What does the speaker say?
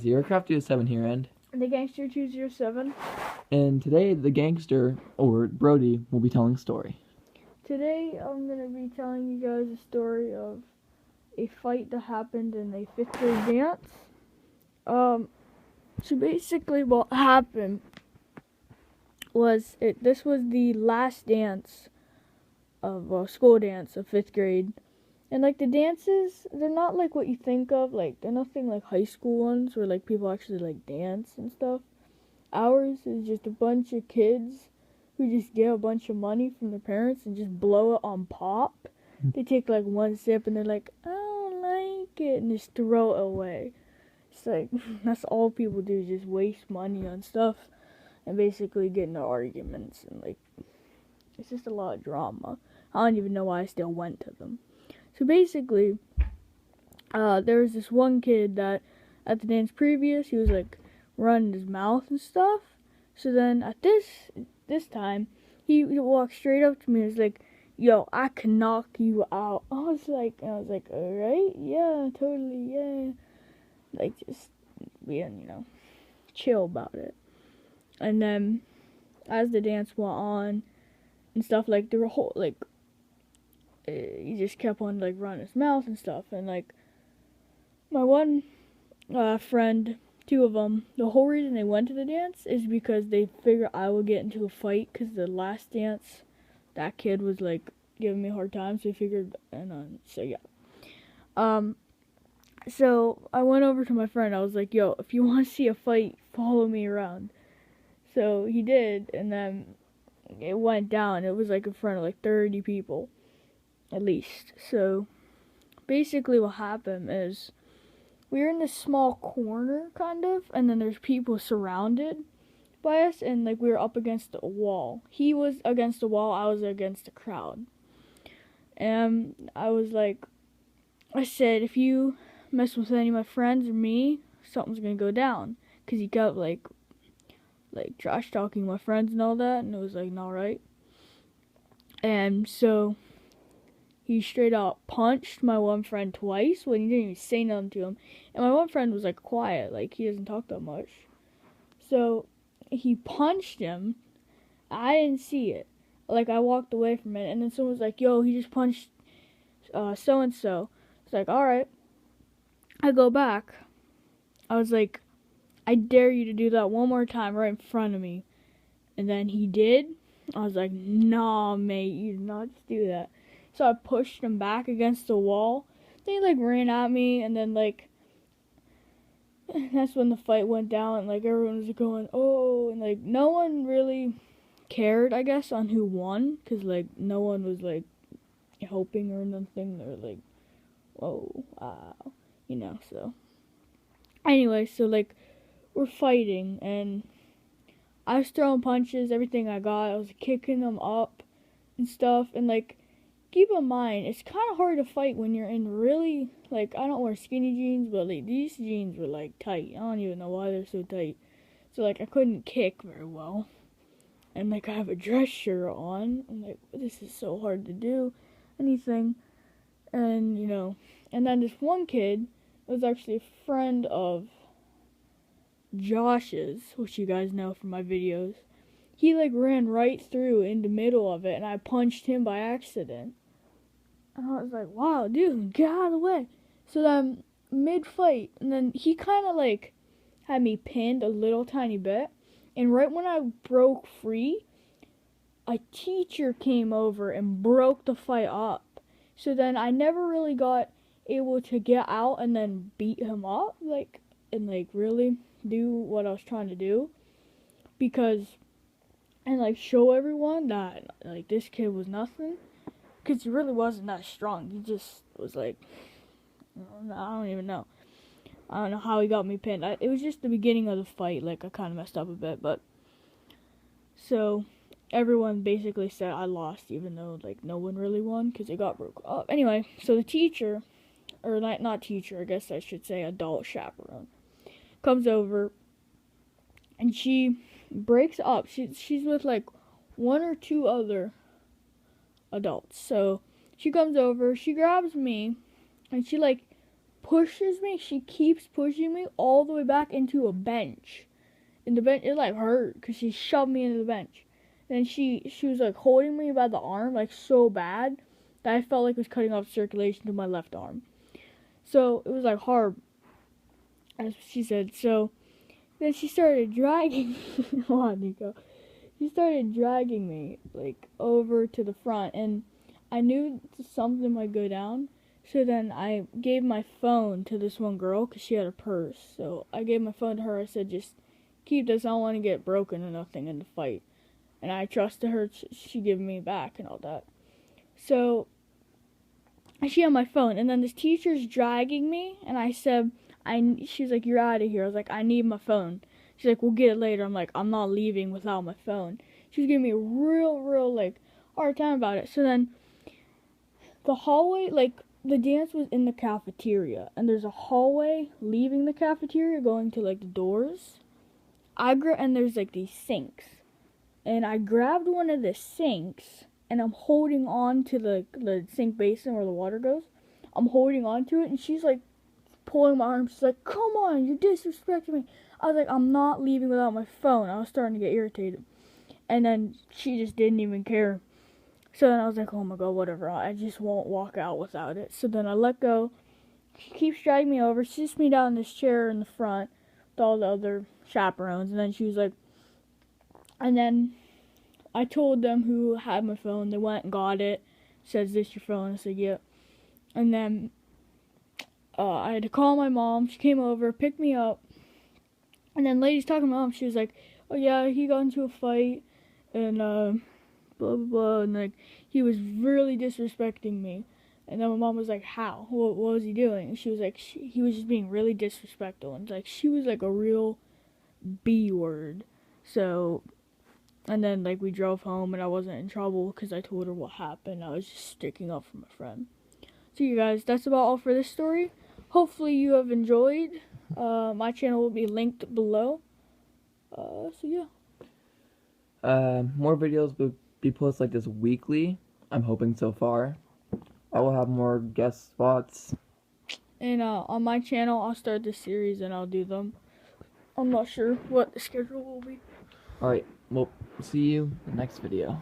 theaircraft307 here, and the Gangster 207. And today the gangster, or Brody, will be telling a story. Today I'm going to be telling you guys a story of a fight that happened in a 5th grade dance. So basically what happened was, this was the last dance of school dance of 5th grade. And like the dances, they're not like what you think of, like they're nothing like high school ones where like people actually like dance and stuff. Ours is just a bunch of kids who just get a bunch of money from their parents and just blow it on pop. They take like one sip and they're like, I don't like it, and just throw it away. It's like, that's all people do, is just waste money on stuff and basically get into arguments, and like, it's just a lot of drama. I don't even know why I still went to them. So basically, there was this one kid that at the dance previous, he was like running his mouth and stuff. So then at this time, he walked straight up to me and was like, yo, I can knock you out. I was like, alright, yeah, totally, yeah. Like, just being, chill about it. And then, as the dance went on and stuff, like, there were whole, like, he just kept on, like, running his mouth and stuff. And, like, my one friend, two of them, the whole reason they went to the dance is because they figured I would get into a fight, because the last dance, that kid was, like, giving me a hard time, so they figured, and so, yeah. So, I went over to my friend, I was like, yo, if you want to see a fight, follow me around. So, he did, and then it went down. It was, like, in front of, like, 30 people, at least. So, basically what happened is, we were in this small corner, kind of, and then there's people surrounded by us, and, like, we were up against a wall. He was against the wall, I was against the crowd. And I was like, I said, if you mess with any of my friends or me, something's gonna go down. Because he kept, like, trash talking my friends and all that, and it was, like, not right. And so, he straight up punched my one friend twice when he didn't even say nothing to him. And my one friend was, like, quiet. Like, he doesn't talk that much. So, he punched him. I didn't see it. Like, I walked away from it. And then someone was like, yo, he just punched so-and-so. It's like, alright. I go back. I was like, I dare you to do that one more time right in front of me. And then he did. I was like, nah, mate, you did not just do that. So I pushed him back against the wall. They, like, ran at me, and then, like, that's when the fight went down, and, like, everyone was going, oh, and, like, no one really cared, I guess, on who won, because, like, no one was, like, hoping or nothing. They were like, whoa, wow, so. Anyway, so, like, we're fighting, and I was throwing punches, everything I got. I was kicking them up and stuff, and, like, keep in mind, it's kind of hard to fight when you're in really, like, I don't wear skinny jeans, but, like, these jeans were, like, tight. I don't even know why they're so tight. So, like, I couldn't kick very well. And, like, I have a dress shirt on. I'm like, this is so hard to do anything. And, and then this one kid was actually a friend of Josh's, which you guys know from my videos. He, like, ran right through in the middle of it, and I punched him by accident. And I was like, wow, dude, get out of the way. So then, mid-fight, and then he kind of, like, had me pinned a little tiny bit. And right when I broke free, a teacher came over and broke the fight up. So then I never really got able to get out and then beat him up, like, and, like, really do what I was trying to do. Because, and, like, show everyone that, like, this kid was nothing. Because he really wasn't that strong. He just was like, I don't even know. I don't know how he got me pinned. It was just the beginning of the fight. Like, I kind of messed up a bit. But, so, everyone basically said I lost. Even though, like, no one really won. Because it got broke up. Anyway, so the teacher, or not teacher, I guess I should say adult chaperone, comes over. And she breaks up. She's with, like, one or two other adults. So she comes over, she grabs me, and she, like, pushes me. She keeps pushing me all the way back into a bench. And the bench, it like hurt because she shoved me into the bench. And she was like holding me by the arm like so bad that I felt like it was cutting off circulation to my left arm. So it was like hard, as she said. So then she started dragging me. Come on, Nico. She started dragging me like over to the front, and I knew something might go down. So then I gave my phone to this one girl because she had a purse. So I gave my phone to her. I said, just keep this. I don't want to get broken or nothing in the fight. And I trusted her. She gave me back and all that. So she had my phone. And then this teacher's dragging me. And I said, she's like, you're out of here. I was like, I need my phone. She's like, we'll get it later. I'm like, I'm not leaving without my phone. She was giving me a real, like, hard time about it. So then the hallway, like, the dance was in the cafeteria, and there's a hallway leaving the cafeteria going to like the doors. And there's like these sinks, and I grabbed one of the sinks, and I'm holding on to the sink basin where the water goes. I'm holding on to it, and she's like pulling my arm. She's like, "Come on, you're disrespecting me." I was like, "I'm not leaving without my phone." I was starting to get irritated, and then she just didn't even care. So then I was like, oh my god, whatever. I just won't walk out without it. So then I let go. She keeps dragging me over. She sits me down in this chair in the front with all the other chaperones. And then she was like, and then I told them who had my phone. They went and got it. Said, is this your phone? I said, yep. And then I had to call my mom. She came over, picked me up. And then lady's talking to my mom. She was like, oh yeah, he got into a fight. And blah, blah, blah, and, like, he was really disrespecting me. And then my mom was like, how? What was he doing? And she was like, he was just being really disrespectful. And, like, she was, like, a real B word. So, and then, like, we drove home, and I wasn't in trouble because I told her what happened. I was just sticking up for my friend. So, you guys, that's about all for this story. Hopefully you have enjoyed. My channel will be linked below. So, yeah. More videos will be posted like this weekly. I'm hoping so far. I will have more guest spots. And on my channel, I'll start this series and I'll do them. I'm not sure what the schedule will be. Alright, well, see you in the next video.